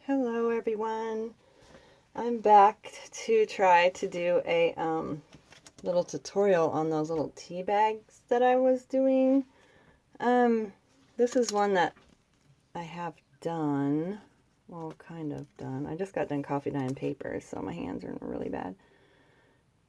Hello everyone. I'm back to try to do a little tutorial on those little tea bags that I was doing. This is one that I have done. Well, kind of done. I just got done coffee dyeing paper, so my hands are really bad.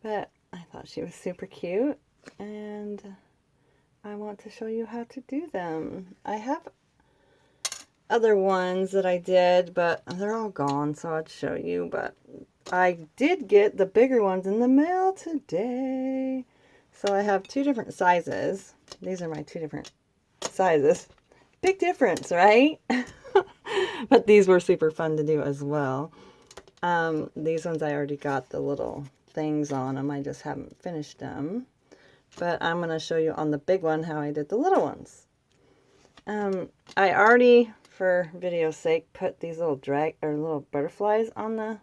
But I thought she was super cute, and I want to show you how to do them. I have other ones that I did, but they're all gone, so I'd show you. But I did get the bigger ones in the mail today. So I have two different sizes. These are my two different sizes. Big difference, right? But these were super fun to do as well. These ones I already got the little things on them. I just haven't finished them. But I'm going to show you on the big one how I did the little ones. I already, for video's sake, put these little little butterflies on the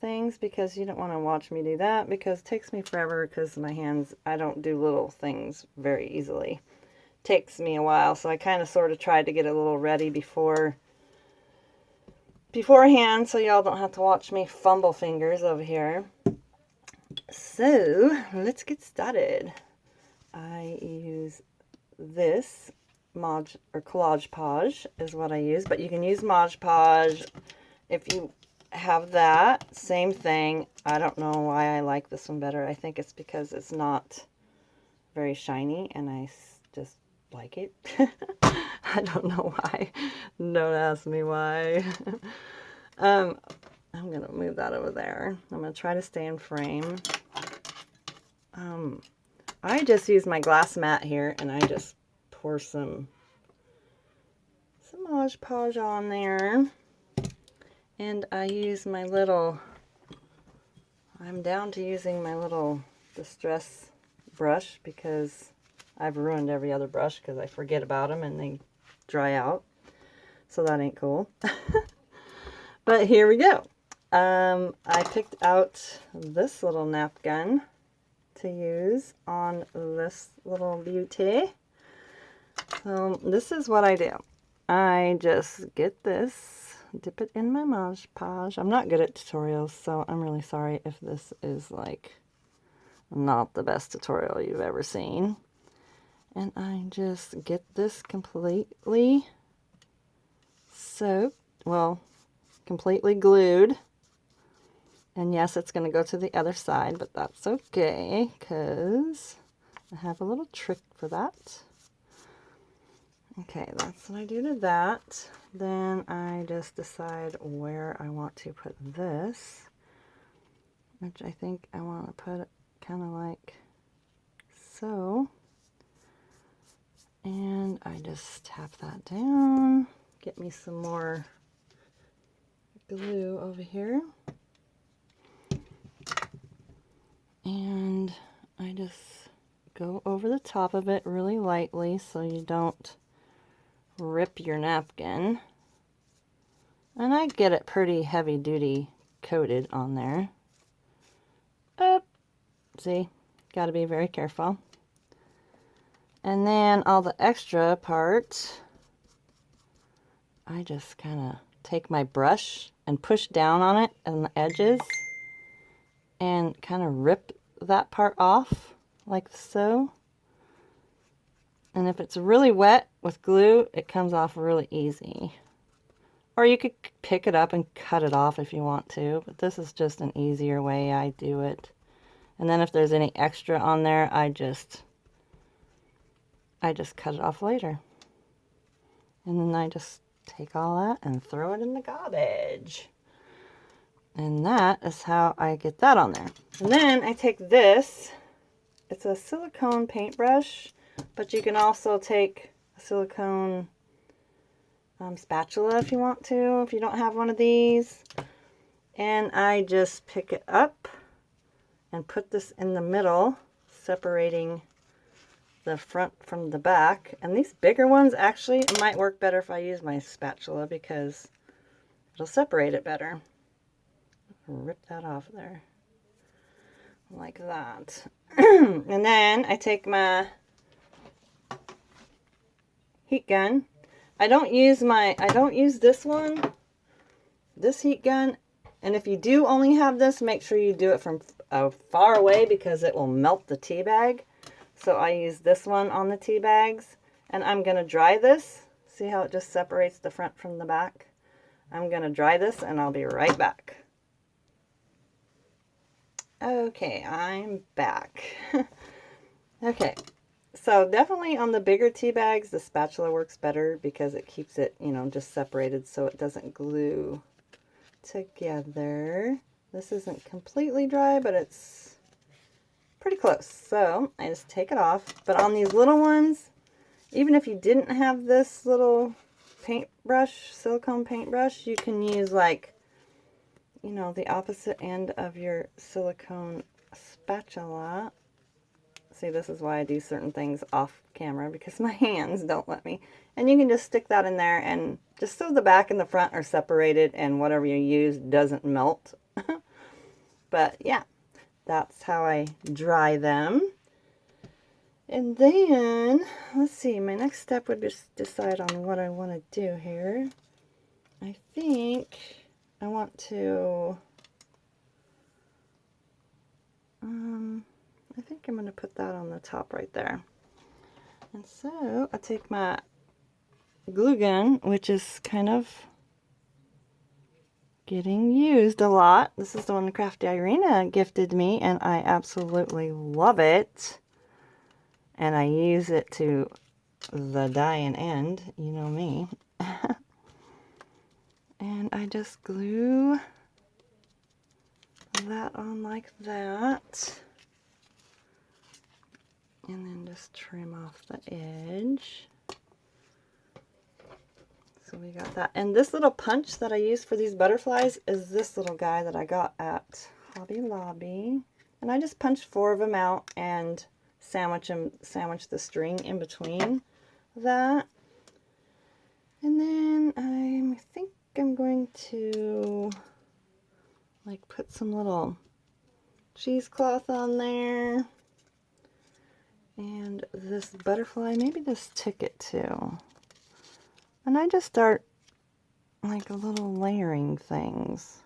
things because you don't want to watch me do that because it takes me forever because my hands, I don't do little things very easily. It takes me a while, so I kind of sort of tried to get a little ready beforehand so y'all don't have to watch me fumble fingers over here. So let's get started. I use this Collage Podge is what I use, but you can use Mod Podge if you have that. Same thing. I don't know why I like this one better. I think it's because it's not very shiny and I just like it. I don't know why. Don't ask me why. I'm gonna move that over there. I'm gonna try to stay in frame. I just use my glass mat here and I just pour some Mod Podge on there. And I use my little, I'm down to using my little Distress brush because I've ruined every other brush because I forget about them and they dry out. So that ain't cool. But here we go. I picked out this little napkin to use on this little beauty. So this is what I do. I just get this, dip it in my Mod Podge. I'm not good at tutorials, so I'm really sorry if this is like not the best tutorial you've ever seen. And I just get this completely soaked, well, completely glued. And yes, it's going to go to the other side, but that's okay because I have a little trick for that. Okay, that's what I do to that. Then I just decide where I want to put this, which I think I want to put it kind of like so. And I just tap that down, get me some more glue over here. And I just go over the top of it really lightly so you don't rip your napkin. And I get it pretty heavy duty coated on there. See, got to be very careful. And then all the extra parts, I just kind of take my brush and push down on it and the edges and kind of rip that part off like so. And if it's really wet with glue, it comes off really easy. Or you could pick it up and cut it off if you want to, but this is just an easier way I do it. And then if there's any extra on there, I just cut it off later. And then I just take all that and throw it in the garbage. And that is how I get that on there. And then I take this, it's a silicone paintbrush, but you can also take a silicone spatula if you want to, if you don't have one of these. And I just pick it up and put this in the middle, separating the front from the back. And these bigger ones, actually, it might work better if I use my spatula because it'll separate it better. Rip that off there. Like that. And then I take my heat gun. I don't use this one this heat gun, and if you do only have this, make sure you do it from far away because it will melt the tea bag. So I use this one on the tea bags, and I'm going to dry this. See how it just separates the front from the back? I'm going to dry this and I'll be right back. Okay, I'm back. Okay, so definitely on the bigger tea bags, the spatula works better because it keeps it, you know, just separated so it doesn't glue together. This isn't completely dry, but it's pretty close. So I just take it off. But on these little ones, even if you didn't have this little paintbrush, silicone paintbrush, you can use like, you know, the opposite end of your silicone spatula. See, this is why I do certain things off camera, because my hands don't let me. And you can just stick that in there, and just so the back and the front are separated and whatever you use doesn't melt. But yeah, that's how I dry them. And then, let's see, my next step would be decide on what I want to do here. I think I want to, I think I'm going to put that on the top right there. And so I take my glue gun, which is kind of getting used a lot. This is the one Crafty Irina gifted me, and I absolutely love it. And I use it to the dying end, you know me. And I just glue that on like that. And then just trim off the edge. So we got that. And this little punch that I use for these butterflies is this little guy that I got at Hobby Lobby. And I just punched 4 of them out and sandwich the string in between that. And then I think I'm going to like put some little cheesecloth on there. And this butterfly, maybe this ticket too. And I just start like a little layering things.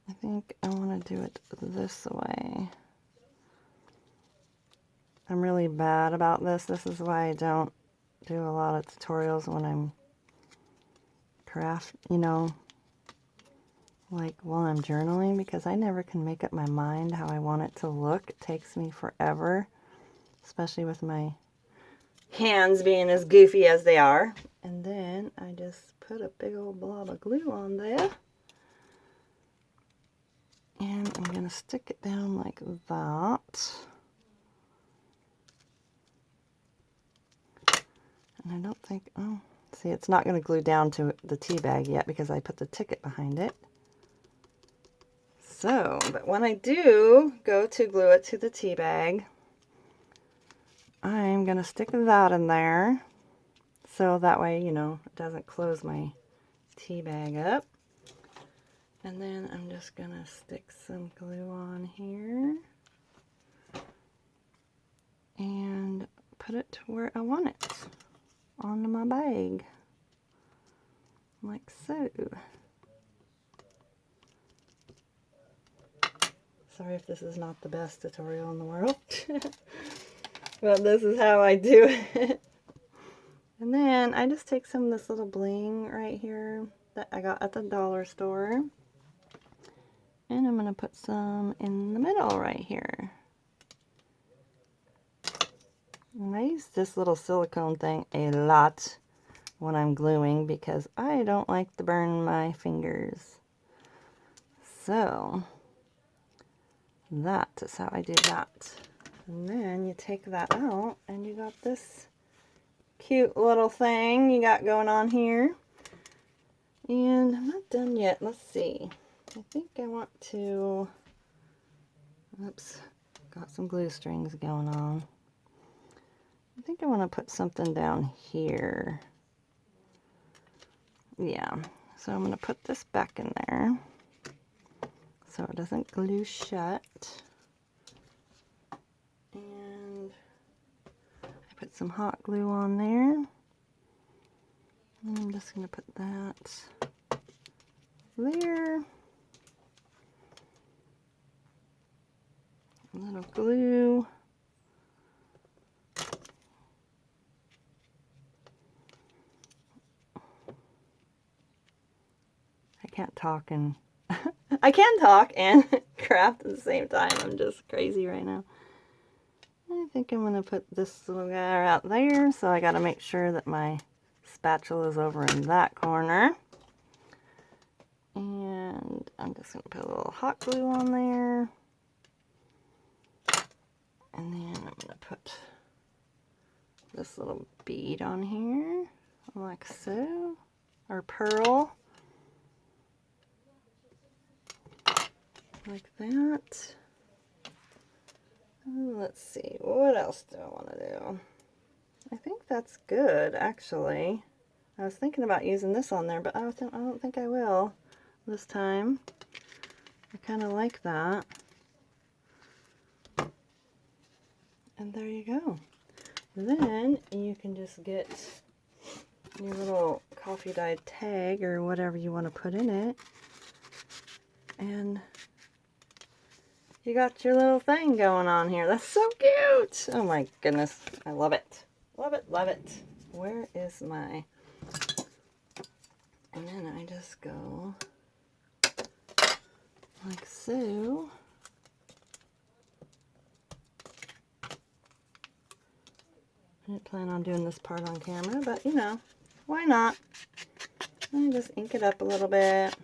I think I want to do it this way. I'm really bad about this. This is why I don't do a lot of tutorials when I'm you know, like while I'm journaling, because I never can make up my mind how I want it to look. It takes me forever, especially with my hands being as goofy as they are. And then I just put a big old blob of glue on there. And I'm going to stick it down like that. And I don't think, oh, see, it's not going to glue down to the tea bag yet because I put the ticket behind it. So, but when I do go to glue it to the tea bag, I'm going to stick that in there. So that way, you know, it doesn't close my tea bag up. And then I'm just going to stick some glue on here. And put it to where I want it. Onto my bag. Like so. Sorry if this is not the best tutorial in the world. But this is how I do it. And then I just take some of this little bling right here that I got at the dollar store. And I'm going to put some in the middle right here. And I use this little silicone thing a lot when I'm gluing because I don't like to burn my fingers. So that is how I do that. And then you take that out and you got this cute little thing you got going on here. And I'm not done yet. Let's see. I think I want to, oops, got some glue strings going on. I think I want to put something down here. Yeah, so I'm going to put this back in there so it doesn't glue shut. And I put some hot glue on there. And I'm just going to put that there. A little glue. I can't talk and I can talk and craft at the same time. I'm just crazy right now. I think I'm going to put this little guy out there, so I got to make sure that my spatula is over in that corner. And I'm just going to put a little hot glue on there. And then I'm going to put this little bead on here, like so, or pearl, like that. Let's see, what else do I want to do? I think that's good, actually. I was thinking about using this on there, but I don't think I will this time. I kind of like that. And there you go. Then you can just get your little coffee dyed tag or whatever you want to put in it. And you got your little thing going on here. That's so cute. Oh my goodness. I love it. Love it, love it. Where is my... And then I just go like so. I didn't plan on doing this part on camera, but you know, why not? I just ink it up a little bit.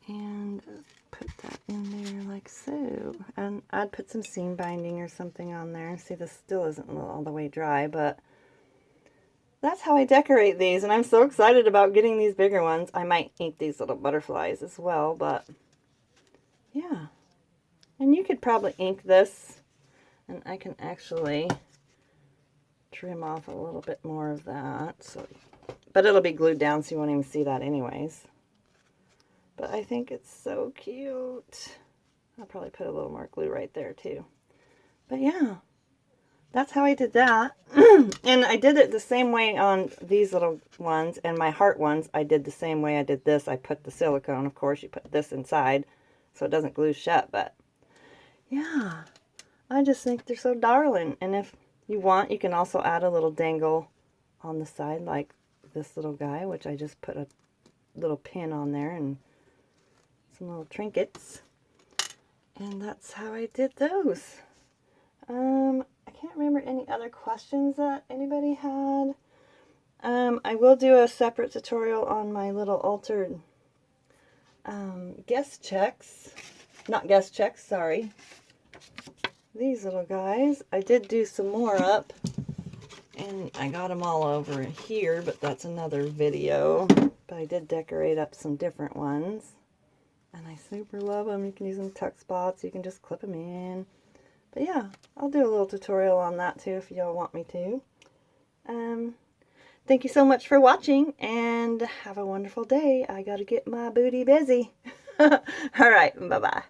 And put that in there like so. And I'd put some seam binding or something on there. See, this still isn't all the way dry, but that's how I decorate these. And I'm so excited about getting these bigger ones. I might ink these little butterflies as well, but yeah. And you could probably ink this, and I can actually trim off a little bit more of that. So, but it'll be glued down, so you won't even see that anyways. But I think it's so cute. I'll probably put a little more glue right there too. But yeah, that's how I did that. And I did it the same way on these little ones, and my heart ones, I did the same way I did this. I put the silicone, of course, you put this inside so it doesn't glue shut, but yeah, I just think they're so darling. And if you want, you can also add a little dangle on the side like this little guy, which I just put a little pin on there and some little trinkets. And that's how I did those. I can't remember any other questions that anybody had. I will do a separate tutorial on my little altered guest checks. Not guest checks, sorry. These little guys. I did do some more up. And I got them all over here, but that's another video. But I did decorate up some different ones. And I super love them. You can use them tuck spots. You can just clip them in. But yeah, I'll do a little tutorial on that too if y'all want me to. Thank you so much for watching, and have a wonderful day. I gotta get my booty busy. Alright, bye-bye.